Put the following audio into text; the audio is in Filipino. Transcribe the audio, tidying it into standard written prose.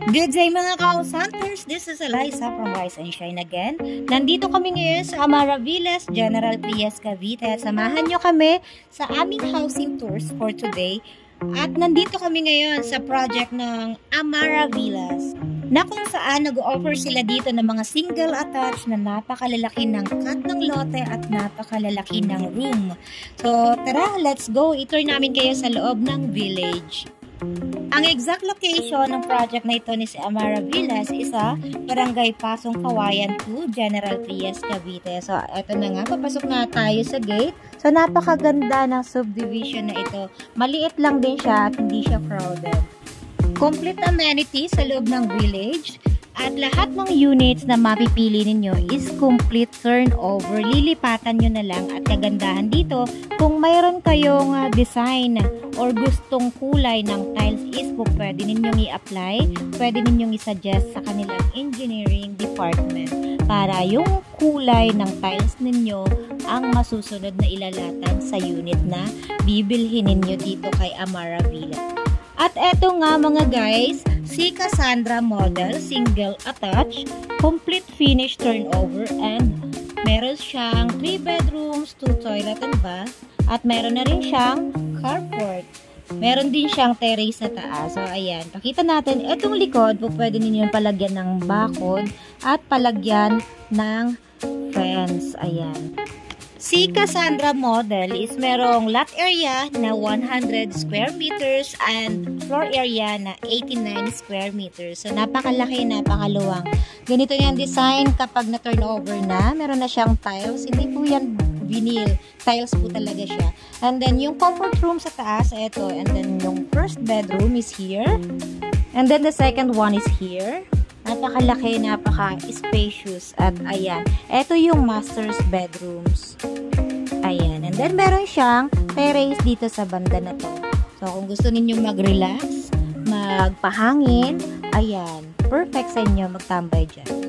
Good day mga ka-Hunters! This is Eliza from Rise and Shine again. Nandito kami ngayon sa Amara Villas, General Trias, Cavite. Samahan nyo kami sa aming housing tours for today. At nandito kami ngayon sa project ng Amara Villas, na kung saan nag-offer sila dito ng mga single attached na napakalalaki ng cut ng lote at napakalalaki ng room. So tara, let's go! I-tour namin kayo sa loob ng village. Ang exact location ng project na ito ni si Amara Villas is sa Barangay Pasong Kawayan 2, General Trias, Cavite. So, eto na nga, papasok na tayo sa gate. So, napakaganda ng subdivision na ito. Maliit lang din siya at hindi siya crowded. Complete amenities sa loob ng village. At lahat ng units na mapipili ninyo is complete turnover. Lilipatan nyo na lang. At kagandahan dito, kung mayroon kayong design or gustong kulay ng tiles is po pwede ninyong i-apply, pwede ninyong i-suggest sa kanilang engineering department para yung kulay ng tiles ninyo ang masusunod na ilalatan sa unit na bibilhin ninyo dito kay Amara Villas. At eto nga mga guys, si Cassandra model, single attached, complete finish turnover, and meron siyang 3 bedrooms, 2 toilet and bath, at meron na rin siyang carport. Meron din siyang terrace sa taas. So ayan, pakita natin, etong likod po pwede ninyong palagyan ng bakod at palagyan ng fence. Ayan. Si Cassandra model is merong lot area na 100 square meters and floor area na 89 square meters. So, napakalaki, napakaluwang. Ganito yung design kapag na-turnover na. Meron na siyang tiles. Hindi po yan vinyl. Tiles po talaga siya. And then, yung comfort room sa taas, ito. And then, yung first bedroom is here. And then, the second one is here. Napakalaki, napaka-spacious. At ayan, ito yung master's bedrooms. Ayan. And then, meron siyang terrace dito sa banda na to. So, kung gusto ninyong mag-relax, magpahangin, ayan, perfect sa inyo magtambay dyan.